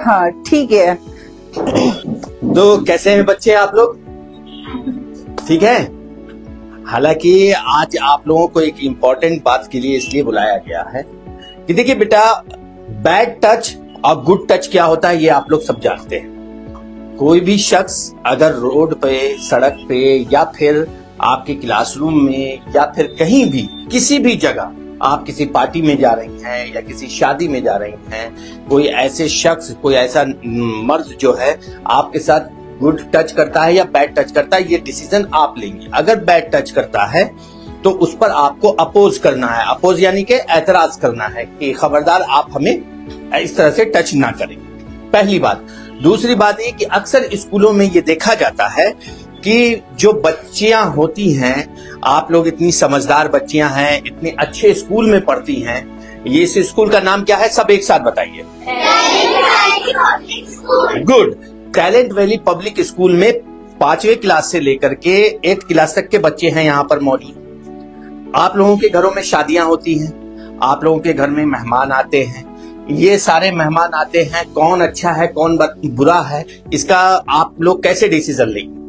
हाँ ठीक है। तो कैसे हैं बच्चे आप लोग? ठीक है। हालांकि आज आप लोगों को एक इम्पोर्टेंट बात के लिए इसलिए बुलाया गया है कि देखिए बेटा, बैड टच और गुड टच क्या होता है ये आप लोग सब जानते हैं। कोई भी शख्स अगर रोड पे, सड़क पे या फिर आपके क्लासरूम में या फिर कहीं भी किसी भी जगह आप किसी पार्टी में जा रही हैं या किसी शादी में जा रही हैं, कोई ऐसे शख्स, कोई ऐसा मर्द जो है आपके साथ गुड टच करता है या बैड टच करता है, ये डिसीजन आप लेंगे। अगर बैड टच करता है तो उस पर आपको अपोज करना है। अपोज यानी कि एतराज करना है कि खबरदार आप हमें इस तरह से टच ना करें। पहली बात। दूसरी बात ये कि अक्सर स्कूलों में ये देखा जाता है कि जो बच्चियां होती हैं, आप लोग इतनी समझदार बच्चियां हैं, इतने अच्छे स्कूल में पढ़ती हैं, ये इस स्कूल का नाम क्या है? सब एक साथ बताइए। Good. Talent valley public school में 5वीं क्लास से लेकर के 8th क्लास तक के बच्चे हैं यहाँ पर मौजूद। आप लोगों के घरों में शादियां होती हैं, आप लोगों के घर में मेहमान आते हैं। ये सारे मेहमान आते हैं, कौन अच्छा है कौन बुरा है, इसका आप लोग कैसे डिसीजन लेंगे?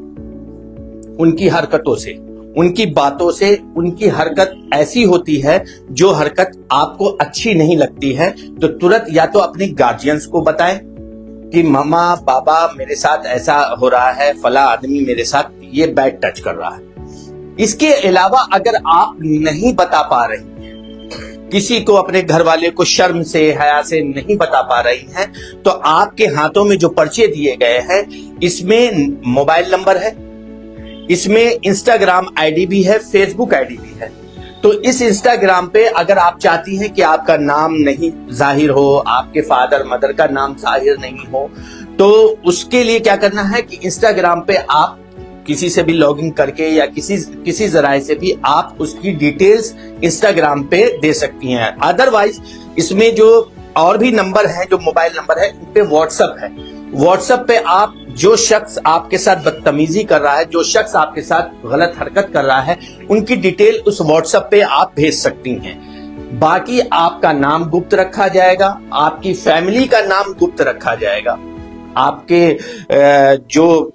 उनकी हरकतों से, उनकी बातों से। उनकी हरकत ऐसी होती है जो हरकत आपको अच्छी नहीं लगती है तो तुरंत या तो अपने गार्जियंस को बताएं कि मामा बाबा मेरे साथ ऐसा हो रहा है, फला आदमी मेरे साथ ये बैड टच कर रहा है। इसके अलावा अगर आप नहीं बता पा रही हैं, किसी को, अपने घर वाले को शर्म से, हया से नहीं बता पा रही हैं, तो आपके हाथों में जो पर्चे दिए गए हैं इसमें मोबाइल नंबर है, इसमें इंस्टाग्राम आईडी भी है, फेसबुक आईडी भी है। तो इस इंस्टाग्राम पे अगर आप चाहती हैं कि आपका नाम नहीं जाहिर हो, आपके फादर मदर का नाम जाहिर नहीं हो, तो उसके लिए क्या करना है कि इंस्टाग्राम पे आप किसी से भी लॉगिन करके या किसी जराए से भी आप उसकी डिटेल्स इंस्टाग्राम पे दे सकती हैं। अदरवाइज इसमें जो और भी नंबर है, जो मोबाइल नंबर है, इन पे व्हाट्सएप है। व्हाट्सएप पे आप जो शख्स आपके साथ बदतमीजी कर रहा है, जो शख्स आपके साथ गलत हरकत कर रहा है, उनकी डिटेल उस व्हाट्सएप पे आप भेज सकती हैं। बाकी आपका नाम गुप्त रखा जाएगा, आपकी फैमिली का नाम गुप्त रखा जाएगा, आपके जो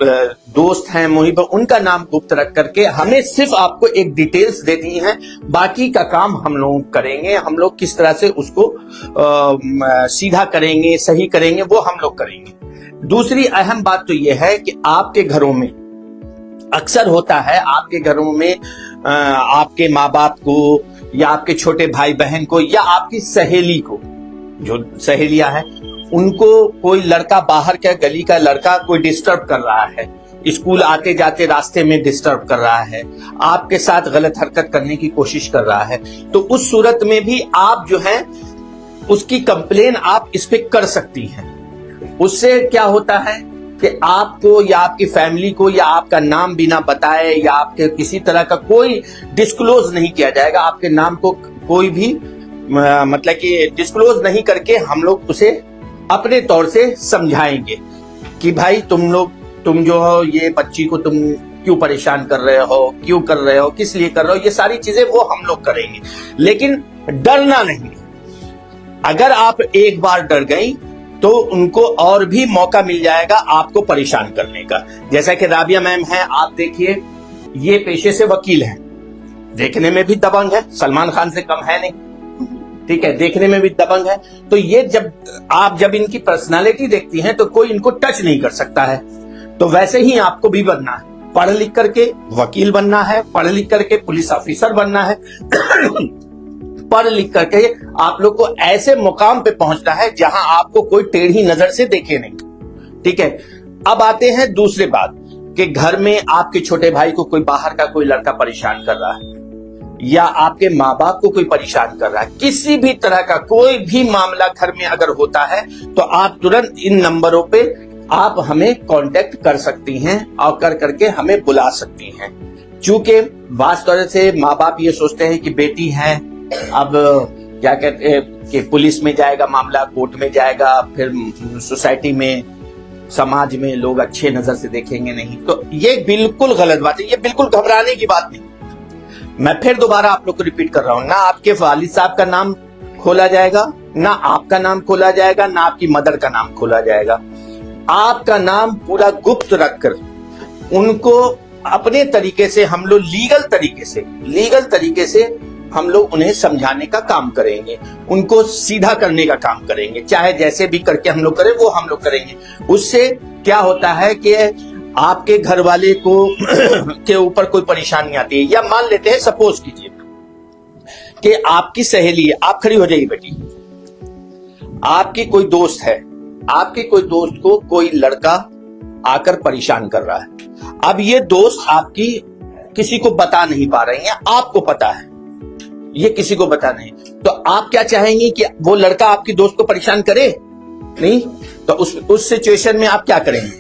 दोस्त हैं मुहिब, उनका नाम गुप्त रख करके हमें सिर्फ आपको एक डिटेल्स देनी है। बाकी का काम हम लोग करेंगे। हम लोग किस तरह से उसको सीधा करेंगे, सही करेंगे, वो हम लोग करेंगे। दूसरी अहम बात तो यह है कि आपके घरों में अक्सर होता है, आपके घरों में आपके माँ बाप को या आपके छोटे भाई बहन को या आपकी सहेली को, जो सहेलियां हैं, उनको कोई लड़का, बाहर का गली का लड़का कोई डिस्टर्ब कर रहा है, स्कूल आते जाते रास्ते में डिस्टर्ब कर रहा है, आपके साथ गलत हरकत करने की कोशिश कर रहा है, तो उस सूरत में भी आप जो है उसकी कंप्लेन आप इस पे कर सकती हैं। उससे क्या होता है कि आपको या आपकी फैमिली को या आपका नाम बिना बताए या आपके किसी तरह का कोई डिस्क्लोज नहीं किया जाएगा। आपके नाम को कोई भी मतलब कि डिस्क्लोज नहीं करके हम लोग उसे अपने तौर से समझाएंगे कि भाई तुम जो हो, ये बच्ची को तुम क्यों परेशान कर रहे हो, क्यों कर रहे हो, किस लिए कर रहे हो, ये सारी चीजें वो हम लोग करेंगे। लेकिन डरना नहीं। अगर आप एक बार डर गई तो उनको और भी मौका मिल जाएगा आपको परेशान करने का। जैसा कि राबिया मैम है, आप देखिए, ये पेशे से वकील हैं, देखने में भी दबंग है, सलमान खान से कम है नहीं, ठीक है, देखने में भी दबंग है। तो ये जब इनकी पर्सनालिटी देखती हैं तो कोई इनको टच नहीं कर सकता है। तो वैसे ही आपको भी बनना है, पढ़ लिख करके वकील बनना है, पढ़ लिख करके पुलिस ऑफिसर बनना है पढ़ लिख करके आप लोग को ऐसे मुकाम पे पहुंचना है जहां आपको कोई टेढ़ी नजर से देखे नहीं। ठीक है। अब आते हैं दूसरे बात कि घर में आपके छोटे भाई को कोई बाहर का कोई लड़का परेशान कर रहा है या आपके माँ बाप को कोई परेशान कर रहा है, किसी भी तरह का कोई भी मामला घर में अगर होता है तो आप तुरंत इन नंबरों पे आप हमें कांटेक्ट कर सकती हैं और कर करके हमें बुला सकती हैं। चूंकि वास्तव से माँ बाप ये सोचते हैं कि बेटी है, अब क्या कहते हैं कि पुलिस में जाएगा मामला, कोर्ट में जाएगा, फिर सोसाइटी में, समाज में लोग अच्छे नजर से देखेंगे नहीं। तो ये बिल्कुल गलत बात है, ये बिल्कुल घबराने की बात नहीं। मैं फिर दोबारा आप लोग को रिपीट कर रहा हूं, ना आपके वालिद साहब का नाम खोला जाएगा, ना आपका नाम खोला जाएगा, ना आपकी मदर का नाम खोला जाएगा। आपका नाम पूरा गुप्त रखकर उनको अपने तरीके से हम लोग लीगल तरीके से हम लोग उन्हें समझाने का काम करेंगे, उनको सीधा करने का काम करेंगे, चाहे जैसे भी करके हम लोग करें वो हम लोग करेंगे। उससे क्या होता है कि आपके घर वाले को के ऊपर कोई परेशानी आती है, या मान लेते हैं सपोज कीजिए कि आपकी सहेली है, आप खड़ी हो जाइए बेटी, आपकी कोई दोस्त है, आपके कोई दोस्त को कोई लड़का आकर परेशान कर रहा है। अब ये दोस्त आपकी किसी को बता नहीं पा रही है, आपको पता है, ये किसी को बता नहीं, तो आप क्या चाहेंगे कि वो लड़का आपकी दोस्त को परेशान करे? नहीं, तो उस सिचुएशन में आप क्या करेंगे?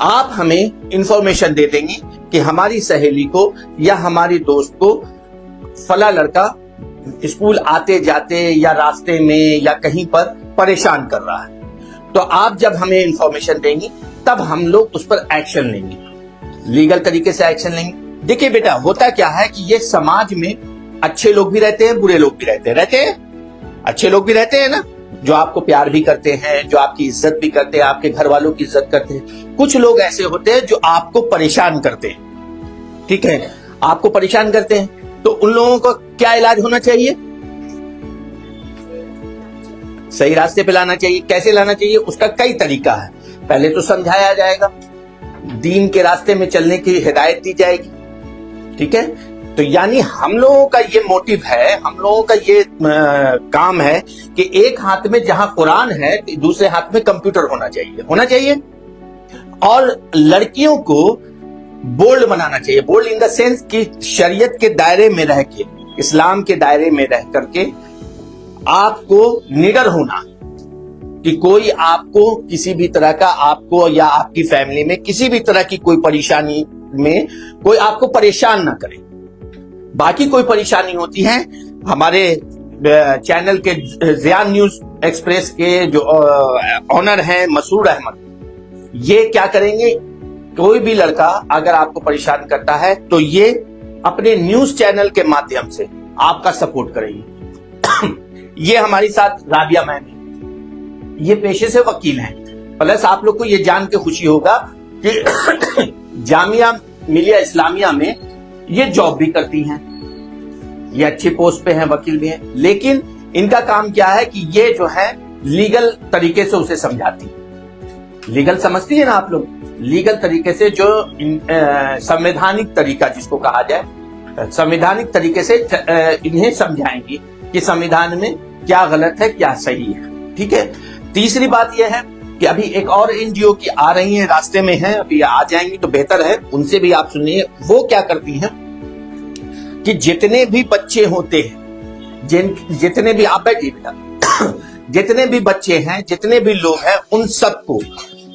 आप हमें इंफॉर्मेशन दे देंगे कि हमारी सहेली को या हमारी दोस्त को फला लड़का स्कूल आते जाते या रास्ते में या कहीं पर परेशान कर रहा है। तो आप जब हमें इंफॉर्मेशन देंगी तब हम लोग उस पर एक्शन लेंगे, लीगल तरीके से एक्शन लेंगे। देखिए बेटा, होता क्या है कि ये समाज में अच्छे लोग भी रहते हैं, बुरे लोग भी रहते हैं। अच्छे लोग भी रहते हैं ना, जो आपको प्यार भी करते हैं, जो आपकी इज्जत भी करते हैं, आपके घर वालों की इज्जत करते हैं। कुछ लोग ऐसे होते हैं जो आपको परेशान करते हैं, ठीक है, आपको परेशान करते हैं। तो उन लोगों को क्या इलाज होना चाहिए? सही रास्ते पे लाना चाहिए। कैसे लाना चाहिए? उसका कई तरीका है। पहले तो समझाया जाएगा, दीन के रास्ते में चलने की हिदायत दी जाएगी, ठीक है। तो यानी हम लोगों का ये मोटिव है, हम लोगों का ये काम है कि एक हाथ में जहां कुरान है दूसरे हाथ में कंप्यूटर होना चाहिए। और लड़कियों को बोल्ड बनाना चाहिए। बोल्ड इन द सेंस कि शरीयत के दायरे में रह के, इस्लाम के दायरे में रह करके आपको निडर होना कि कोई आपको किसी भी तरह का, आपको या आपकी फैमिली में किसी भी तरह की कोई परेशानी में कोई आपको परेशान ना करे। बाकी कोई परेशानी होती है, हमारे चैनल के ज़ियान न्यूज एक्सप्रेस के जो ऑनर हैं मसूर अहमद, ये क्या करेंगे, कोई भी लड़का अगर आपको परेशान करता है तो ये अपने न्यूज चैनल के माध्यम से आपका सपोर्ट करेंगे। ये हमारे साथ राबिया मैम है, ये पेशे से वकील हैं। प्लस आप लोग को ये जान के खुशी होगा कि जामिया मिलिया इस्लामिया में ये जॉब भी करती हैं, ये अच्छी पोस्ट पे हैं, वकील भी हैं। लेकिन इनका काम क्या है कि ये जो है लीगल तरीके से उसे समझाती है। लीगल समझती है ना आप लोग, लीगल तरीके से जो संवैधानिक तरीका जिसको कहा जाए, संवैधानिक तरीके से इन्हें समझाएंगी कि संविधान में क्या गलत है क्या सही है, ठीक है। तीसरी बात यह है कि अभी एक और एनजीओ की आ रही है, रास्ते में है, अभी आ जाएंगी तो बेहतर है, उनसे भी आप सुनिए। वो क्या करती हैं कि जितने भी बच्चे होते हैं, जितने भी, आप बैठिए बेटा, जितने भी बच्चे हैं, जितने भी लोग हैं, उन सबको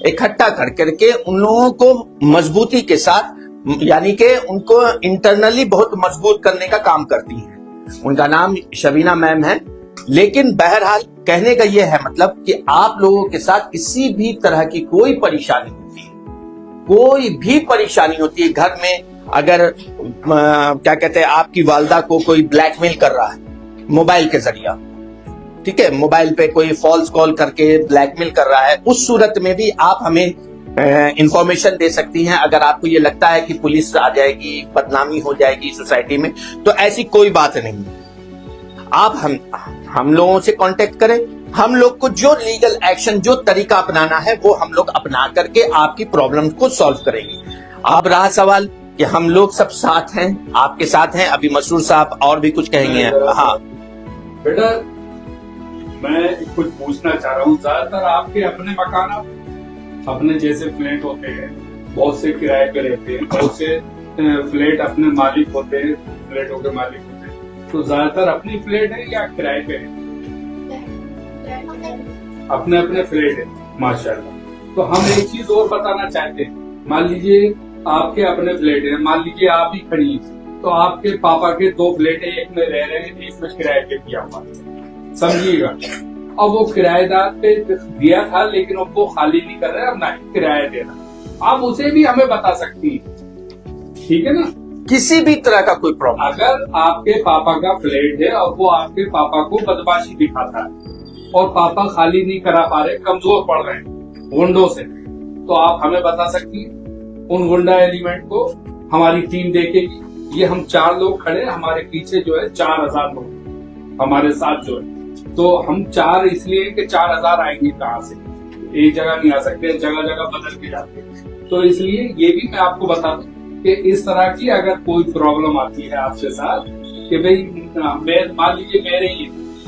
इकट्ठा कर करके उन लोगों को मजबूती के साथ, यानी कि उनको इंटरनली बहुत मजबूत करने का काम करती हैं। उनका नाम शबीना मैम है। लेकिन बहरहाल कहने का यह है मतलब कि आप लोगों के साथ किसी भी तरह की कोई परेशानी होती है, कोई भी परेशानी होती है घर में, अगर क्या कहते हैं आपकी वालदा को कोई ब्लैकमेल कर रहा है मोबाइल के जरिए, ठीक है, मोबाइल पे कोई फॉल्स कॉल करके ब्लैकमेल कर रहा है, उस सूरत में भी आप हमें इंफॉर्मेशन दे सकती हैं। अगर आपको ये लगता है कि पुलिस आ जाएगी, बदनामी हो जाएगी सोसाइटी में, तो ऐसी कोई बात नहीं। आप हम लोगों से कांटेक्ट करें, हम लोग को जो लीगल एक्शन, जो तरीका अपनाना है वो हम लोग अपना करके आपकी प्रॉब्लम को सॉल्व करेंगे। अब रहा सवाल कि हम लोग सब साथ हैं, आपके साथ हैं। अभी मसूर साहब और भी कुछ कहेंगे। हाँ बेटा, मैं कुछ पूछना चाह रहा हूँ। ज्यादातर आपके अपने मकान, अपने जैसे फ्लैट होते हैं, बहुत से किराए पे रहते हैं, बहुत से फ्लैट अपने मालिक होते हैं, फ्लैटों के मालिक होते हैं। तो ज्यादातर अपनी फ्लैट है या किराए पे है? अपने अपने फ्लैट है, माशाल्लाह। तो हम एक चीज और बताना चाहते हैं। मान लीजिए आपके अपने फ्लैट है, मान लीजिए आप ही खड़ी हैं, तो आपके पापा के 2 फ्लैट है, एक में रह रहे हैं, एक में किराए पे दिया हुआ, समझिएगा। अब वो किराएदार पे दिया था, लेकिन अब वो खाली नहीं कर रहे, अब ना किराया दे रहा। आप उसे भी हमें बता सकती हैं, ठीक है ना। किसी भी तरह का कोई प्रॉब्लम, अगर आपके पापा का फ्लैट है और वो आपके पापा को बदमाशी दिखाता है और पापा खाली नहीं करा पा रहे, कमजोर पड़ रहे हैं गुंडों से, तो आप हमें बता सकती हैं उन गुंडा एलिमेंट को हमारी टीम देखेगी। ये हम 4 लोग खड़े, हमारे पीछे जो है 4000 लोग हमारे साथ जो है, तो हम 4 इसलिए कि 4000 आएंगे कहाँ से, एक जगह नहीं आ सकते, जगह जगह बदल के जाते हैं। तो इसलिए ये भी मैं आपको बता दूं कि इस तरह की अगर कोई प्रॉब्लम आती है आपके साथ कि भाई मान लीजिए मेरे ही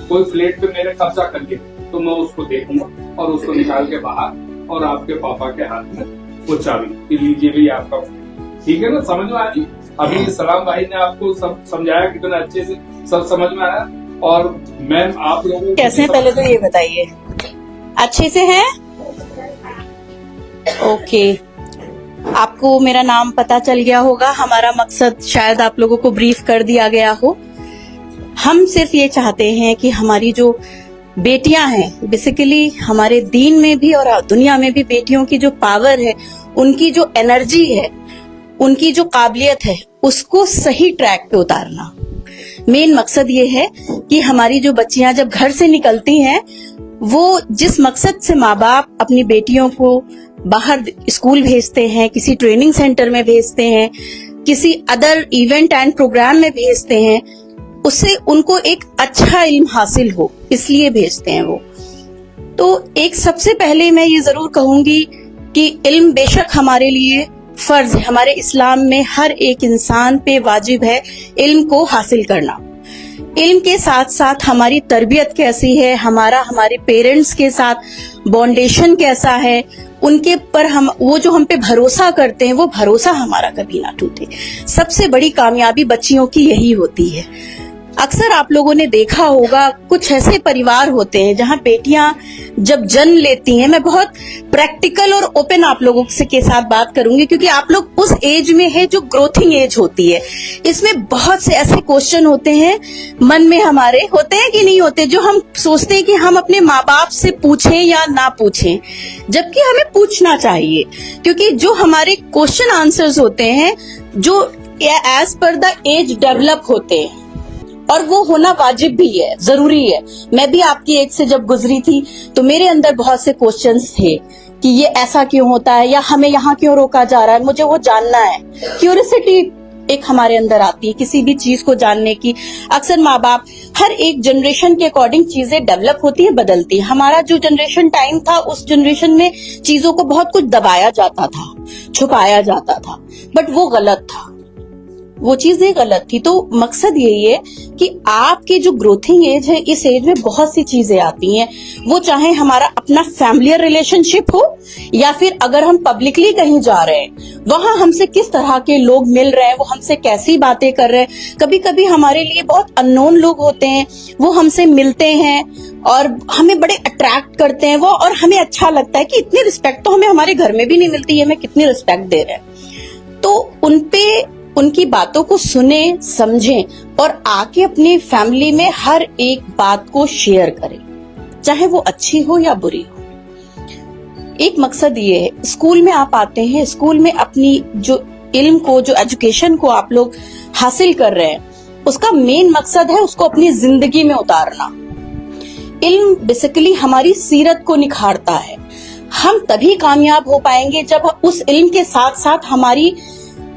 कोई फ्लैट पे मेरे कब्जा कर लिया, तो मैं उसको देखूंगा और उसको निकाल के बाहर और आपके पापा के हाथ में वो चाबी कि लीजिए भाई आपका, ठीक है ना, समझ में आ रही। अभी सलाम भाई ने आपको सब समझाया, कितना अच्छे से सब समझ में आया। और मैम आप लोगों कैसे हैं पहले तो ये बताइए, अच्छे से हैं? ओके, आपको मेरा नाम पता चल गया होगा। हमारा मकसद शायद आप लोगों को ब्रीफ कर दिया गया हो। हम सिर्फ ये चाहते हैं कि हमारी जो बेटियां हैं, बेसिकली हमारे दीन में भी और दुनिया में भी बेटियों की जो पावर है, उनकी जो एनर्जी है, उनकी जो काबिलियत है, उसको सही ट्रैक पे उतारना। मेन मकसद ये है कि हमारी जो बच्चियां जब घर से निकलती हैं, वो जिस मकसद से माँ बाप अपनी बेटियों को बाहर स्कूल भेजते हैं, किसी ट्रेनिंग सेंटर में भेजते हैं, किसी अदर इवेंट एंड प्रोग्राम में भेजते हैं, उससे उनको एक अच्छा इल्म हासिल हो, इसलिए भेजते हैं वो। तो एक सबसे पहले मैं ये जरूर कहूंगी कि इल्म बेशक हमारे लिए फर्ज है, हमारे इस्लाम में हर एक इंसान पे वाजिब है इल्म को हासिल करना। इल्म के साथ साथ हमारी तरबियत कैसी है, हमारे पेरेंट्स के साथ बॉन्डेशन कैसा है, उनके पर हम वो जो हम पे भरोसा करते हैं, वो भरोसा हमारा कभी ना टूटे। सबसे बड़ी कामयाबी बच्चियों की यही होती है। अक्सर आप लोगों ने देखा होगा, कुछ ऐसे परिवार होते हैं जहां बेटियां जब जन्म लेती हैं, मैं बहुत प्रैक्टिकल और ओपन आप लोगों के साथ बात करूंगी, क्योंकि आप लोग उस एज में है जो ग्रोथिंग एज होती है। इसमें बहुत से ऐसे क्वेश्चन होते हैं मन में, हमारे होते हैं कि नहीं होते, जो हम सोचते हैं कि हम अपने माँ बाप से पूछें या ना पूछें, जबकि हमें पूछना चाहिए, क्योंकि जो हमारे क्वेश्चन आंसर्स होते हैं जो as per the age develop होते हैं, और वो होना वाजिब भी है, जरूरी है। मैं भी आपकी एज से जब गुजरी थी तो मेरे अंदर बहुत से क्वेश्चंस थे कि ये ऐसा क्यों होता है, या हमें यहाँ क्यों रोका जा रहा है, मुझे वो जानना है। क्यूरियोसिटी एक हमारे अंदर आती है किसी भी चीज को जानने की। अक्सर माँ बाप, हर एक जनरेशन के अकॉर्डिंग चीजें डेवलप होती है, बदलती है। हमारा जो जनरेशन टाइम था, उस जनरेशन में चीजों को बहुत कुछ दबाया जाता था, छुपाया जाता था, बट वो गलत था, वो चीजें गलत थी। तो मकसद यही है कि आपकी जो ग्रोथिंग एज है, इस एज में बहुत सी चीजें आती हैं, वो चाहे हमारा अपना फैमिलियर रिलेशनशिप हो, या फिर अगर हम पब्लिकली कहीं जा रहे हैं, वहां हमसे किस तरह के लोग मिल रहे हैं, वो हमसे कैसी बातें कर रहे हैं। कभी कभी हमारे लिए बहुत अननोन लोग होते हैं, वो हमसे मिलते हैं और हमें बड़े अट्रैक्ट करते हैं वो, और हमें अच्छा लगता है कि इतनी रिस्पेक्ट तो हमें हमारे घर में भी नहीं मिलती है, हमें कितनी रिस्पेक्ट दे रहे हैं। तो उनपे उनकी बातों को सुने, समझें और आके अपनी फैमिली में हर एक बात को शेयर करें, चाहे वो अच्छी हो या बुरी हो। एक मकसद ये है, स्कूल में आप आते हैं, स्कूल में अपनी जो इल्म को, जो एजुकेशन को आप लोग हासिल कर रहे हैं, उसका मेन मकसद है उसको अपनी जिंदगी में उतारना। इल्म बेसिकली हमारी सीरत को निखारता है। हम तभी कामयाब हो पाएंगे जब उस इल्म के साथ साथ हमारी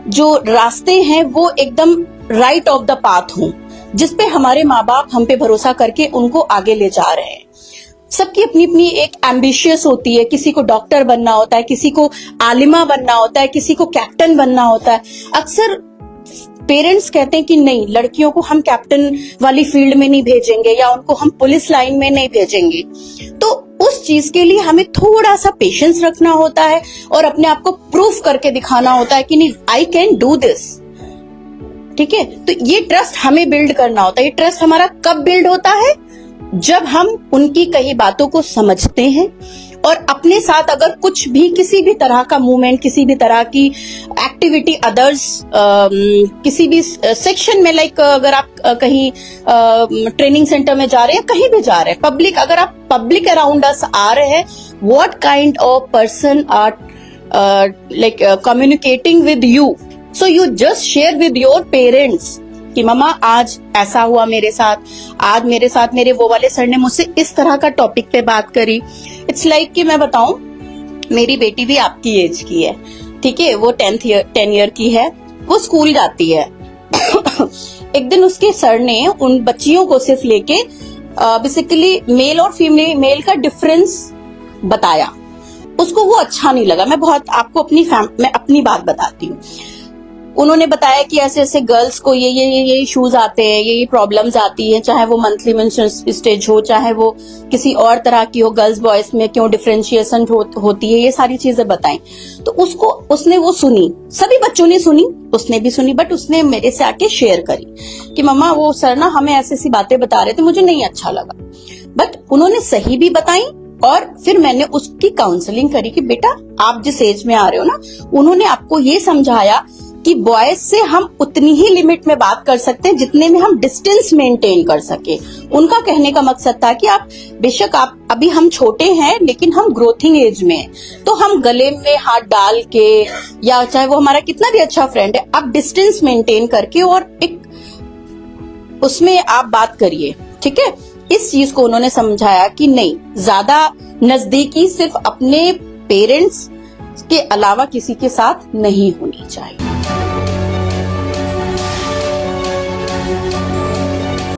जो रास्ते हैं वो एकदम राइट ऑफ द पाथ हों, जिसपे हमारे माँ बाप हम पे भरोसा करके उनको आगे ले जा रहे हैं। सबकी अपनी अपनी एक एम्बिशियस होती है, किसी को डॉक्टर बनना होता है, किसी को आलिमा बनना होता है, किसी को कैप्टन बनना होता है। अक्सर पेरेंट्स कहते हैं कि नहीं, लड़कियों को हम कैप्टन वाली फील्ड में नहीं भेजेंगे, या उनको हम पुलिस लाइन में नहीं भेजेंगे। तो उस चीज के लिए हमें थोड़ा सा पेशेंस रखना होता है और अपने आप को प्रूफ करके दिखाना होता है कि नहीं, आई कैन डू दिस। ठीक है, तो ये ट्रस्ट हमें बिल्ड करना होता है। ये ट्रस्ट हमारा कब बिल्ड होता है? जब हम उनकी कही बातों को समझते हैं और अपने साथ अगर कुछ भी, किसी भी तरह का मूवमेंट, किसी भी तरह की एक्टिविटी, अदर्स किसी भी सेक्शन में, लाइक अगर आप कहीं ट्रेनिंग सेंटर में जा रहे हैं, कहीं भी जा रहे हैं, पब्लिक, अगर आप पब्लिक अराउंड अस आ रहे हैं, what kind of person are like communicating with you, so you just share with your parents कि मम्मा आज ऐसा हुआ मेरे साथ, आज मेरे साथ मेरे वो वाले सर ने मुझसे इस तरह का टॉपिक पे बात करी। इट्स लाइक कि मैं बताऊं, मेरी बेटी भी आपकी एज की है, ठीक है, वो 10 ईयर की है, वो स्कूल जाती है। एक दिन उसके सर ने उन बच्चियों को सिर्फ लेके बेसिकली मेल और फीमेल का डिफरेंस बताया। उसको वो अच्छा नहीं लगा। मैं आपको मैं अपनी बात बताती हूँ। उन्होंने बताया कि ऐसे ऐसे गर्ल्स को ये इश्यूज आते हैं, ये प्रॉब्लम्स आती हैं, चाहे वो मंथली मेंस्ट्रुअल स्टेज हो, चाहे वो किसी और तरह की हो, गर्ल्स बॉयज में क्यों डिफरेंशिएशन होती है, ये सारी चीजें बताई। तो उसने वो सुनी, सभी बच्चों ने सुनी, उसने भी सुनी, बट उसने मेरे से आके शेयर करी कि मम्मा वो सर ना हमें ऐसी ऐसी बातें बता रहे थे, मुझे नहीं अच्छा लगा। बट उन्होंने सही भी बताई और फिर मैंने उसकी काउंसलिंग करी कि बेटा आप जिस एज में आ रहे हो ना, उन्होंने आपको ये समझाया कि बॉयज से हम उतनी ही लिमिट में बात कर सकते हैं जितने में हम डिस्टेंस मेंटेन कर सके। उनका कहने का मकसद था कि आप बेशक आप अभी हम छोटे हैं लेकिन हम ग्रोथिंग एज में हैं, तो हम गले में हाथ डाल के या चाहे वो हमारा कितना भी अच्छा फ्रेंड है, आप डिस्टेंस मेंटेन करके और एक उसमें आप बात करिए, ठीक है। इस चीज को उन्होंने समझाया कि नहीं, ज्यादा नजदीकी सिर्फ अपने पेरेंट्स के अलावा किसी के साथ नहीं होनी चाहिए।